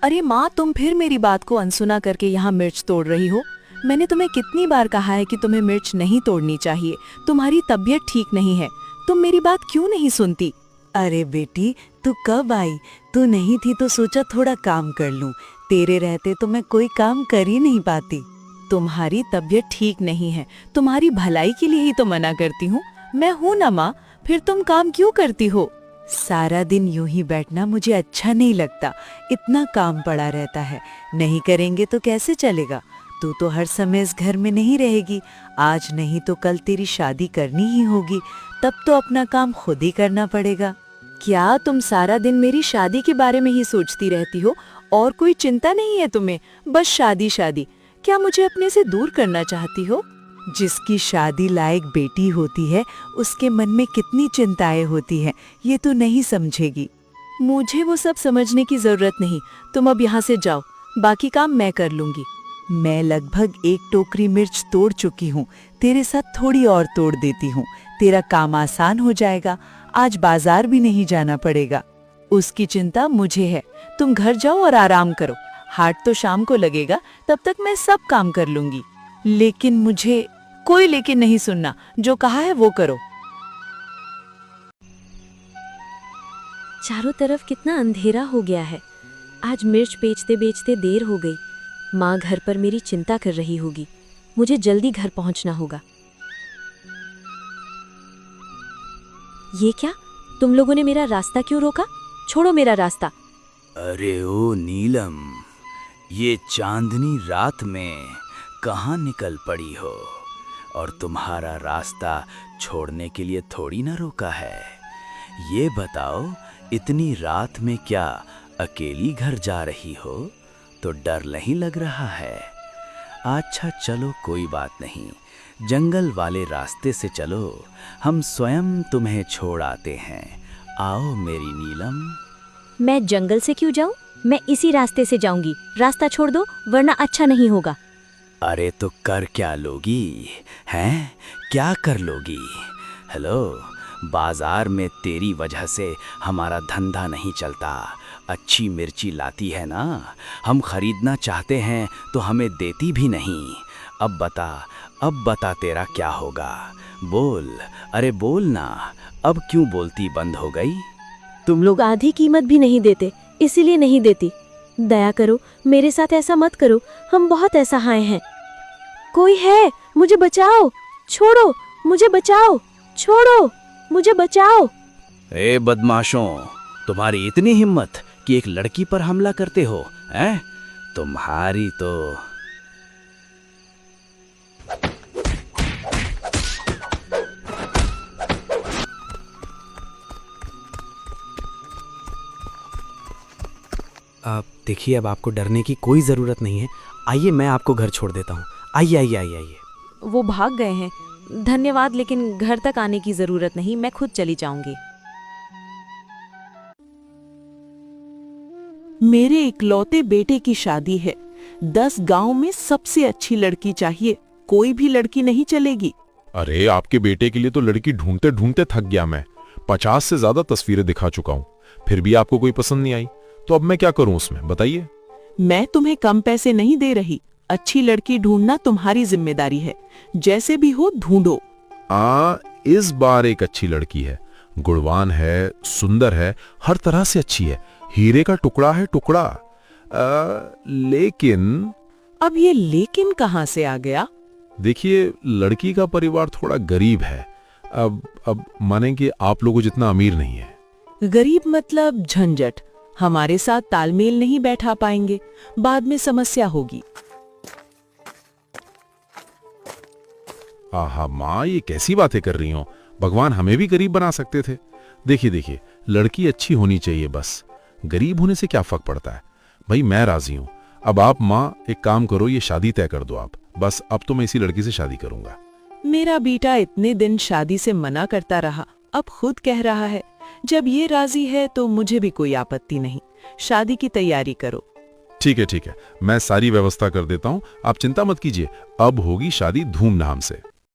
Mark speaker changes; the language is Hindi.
Speaker 1: अरे माँ, तुम फिर मेरी बात को अनसुना करके यहाँ मिर्च तोड़ रही हो। मैंने तुम्हें कितनी बार कहा है कि तुम्हें मिर्च नहीं तोड़नी चाहिए। तुम्हारी तबीयत ठीक नहीं है, तुम मेरी बात क्यों नहीं सुनती?
Speaker 2: अरे बेटी, तू कब आई? तू नहीं थी तो सोचा थोड़ा काम कर लूं। तेरे रहते तो मैं कोई काम कर ही नहीं पाती।
Speaker 1: तुम्हारी तबीयत ठीक नहीं है, तुम्हारी भलाई के लिए ही तो मना करती हूँ। मैं हूँ ना माँ, फिर तुम काम क्यों करती हो?
Speaker 2: सारा दिन यूं ही बैठना मुझे अच्छा नहीं लगता। इतना काम पड़ा रहता है, नहीं करेंगे तो कैसे चलेगा? तू तो हर समय इस घर में नहीं रहेगी। आज नहीं तो कल तेरी शादी करनी ही होगी, तब तो अपना काम खुद ही करना पड़ेगा।
Speaker 1: क्या तुम सारा दिन मेरी शादी के बारे में ही सोचती रहती हो? और कोई चिंता नहीं है तुम्हें? बस शादी शादी। क्या मुझे अपने से दूर करना चाहती हो?
Speaker 2: जिसकी शादी लायक बेटी होती है उसके मन में कितनी चिंताएं होती हैं, ये तो नहीं समझेगी।
Speaker 1: मुझे वो सब समझने की जरूरत नहीं। तुम अब यहाँ से जाओ, बाकी काम मैं कर लूंगी।
Speaker 2: मैं लगभग 1 टोकरी मिर्च तोड़ चुकी हूँ, तेरे साथ थोड़ी और तोड़ देती हूँ। तेरा काम आसान हो जाएगा, आज बाजार भी नहीं जाना पड़ेगा।
Speaker 1: उसकी चिंता मुझे है। तुम घर जाओ और आराम करो। हाट तो शाम को लगेगा, तब तक मैं सब काम कर लूंगी। लेकिन मुझे कोई लेकिन नहीं सुनना, जो कहा है वो करो।
Speaker 3: चारों तरफ कितना अंधेरा हो गया है। आज मिर्च बेचते बेचते देर हो गई। माँ घर पर मेरी चिंता कर रही होगी। मुझे जल्दी घर पहुंचना होगा। ये क्या? तुम लोगों ने मेरा रास्ता क्यों रोका? छोड़ो मेरा रास्ता।
Speaker 4: अरे ओ नीलम, ये चांदनी रात में कहाँ निकल पड़ी हो? और तुम्हारा रास्ता छोड़ने के लिए थोड़ी ना रोका है। ये बताओ, इतनी रात में क्या अकेली घर जा रही हो? तो डर नहीं लग रहा है? अच्छा चलो, कोई बात नहीं, जंगल वाले रास्ते से चलो, हम स्वयं तुम्हें छोड़ आते हैं। आओ मेरी नीलम।
Speaker 3: मैं जंगल से क्यों जाऊं? मैं इसी रास्ते से जाऊंगी। रास्ता छोड़ दो, वरना अच्छा नहीं होगा।
Speaker 4: अरे तो कर क्या लोगी? हैं? क्या कर लोगी? हेलो, बाजार में तेरी वजह से हमारा धंधा नहीं चलता। अच्छी मिर्ची लाती है ना, हम खरीदना चाहते हैं तो हमें देती भी नहीं। अब बता तेरा क्या होगा? बोल, अरे बोल ना। अब क्यों बोलती बंद हो गई?
Speaker 3: तुम लोग आधी कीमत भी नहीं देते, इसीलिए नहीं देती। दया करो, मेरे साथ ऐसा मत करो। हम बहुत असहाय हैं। कोई है? मुझे बचाओ। छोड़ो, मुझे बचाओ। छोड़ो, मुझे बचाओ।
Speaker 4: ए बदमाशों, तुम्हारी इतनी हिम्मत कि एक लड़की पर हमला करते हो? हैं? तुम्हारी तो
Speaker 5: आप देखिए, अब आपको डरने की कोई ज़रूरत नहीं है। आइए, मैं आपको घर छोड़ देता हूँ। आइए आइए आइए आइए।
Speaker 1: वो भाग गए हैं। धन्यवाद, लेकिन घर तक आने की जरूरत नहीं, मैं खुद चली जाऊंगी।
Speaker 6: मेरे इकलौते बेटे की शादी है। 10 गांव में सबसे अच्छी लड़की चाहिए, कोई भी लड़की नहीं चलेगी।
Speaker 7: अरे आपके बेटे के लिए तो लड़की ढूंढते ढूंढते थक गया मैं। 50 से ज्यादा तस्वीरें दिखा चुका हूँ, फिर भी आपको कोई पसंद नहीं आई, तो अब मैं क्या करूं उसमें, बताइए।
Speaker 6: मैं तुम्हें कम पैसे नहीं दे रही। अच्छी लड़की ढूंढना तुम्हारी जिम्मेदारी है। जैसे भी हो ढूंढो।
Speaker 7: इस बार एक अच्छी लड़की है, गुणवान है, सुंदर है, हर तरह से अच्छी है, हीरे का टुकड़ा है, टुकड़ा। लेकिन
Speaker 6: अब ये लेकिन कहाँ से आ गया?
Speaker 7: देखिए, लड़की का परिवार थोड़ा गरीब है। अब माने कि आप लोगों जितना अमीर नहीं है।
Speaker 6: गरीब मतलब झंझट। हमारे साथ तालमेल नहीं बैठा पाएंगे, बाद में समस्या होगी।
Speaker 7: आहा माँ, ये कैसी बातें कर रही हो? भगवान हमें भी गरीब बना सकते थे। देखिए, लड़की अच्छी होनी चाहिए बस। गरीब होने से क्या फर्क पड़ता है? भाई मैं राजी हूँ। अब आप माँ एक काम करो, ये शादी तय कर दो आप। बस अब तो मैं इसी लड़की से शादी करूंगा।
Speaker 6: मेरा बेटा इतने दिन शादी से मना करता रहा, अब खुद कह रहा है। जब ये राजी है तो मुझे भी कोई आपत्ति नहीं। शादी की तैयारी करो।
Speaker 7: ठीक है, मैं सारी व्यवस्था कर देता हूँ, आप चिंता मत कीजिए। अब होगी शादी धूमधाम से।